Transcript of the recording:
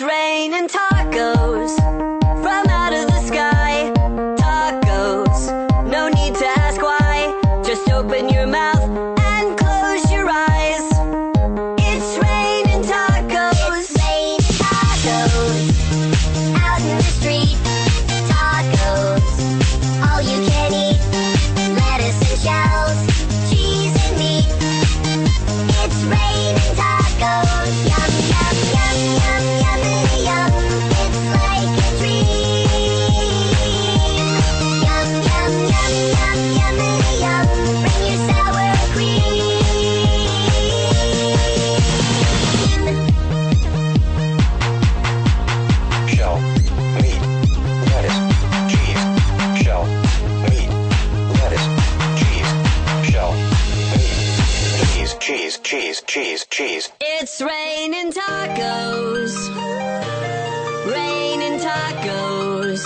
It's raining tacos from out of the sky. Tacos, no need to ask why. Just open your mouth and close your eyes. It's raining tacos. It's raining tacos out in the street. Tacos, all you can eat. Lettuce and shells, cheese and meat. It's raining tacos. Yum, yum, yum, yum, yummy, yum. It's like a dream. Yum, yum, yum, yum, yummy, yum. Bring your sour cream. Shell, meat, lettuce, cheese. Shell, meat, lettuce, cheese. Shell, meat, cheese. It's raining tacos. Raining tacos.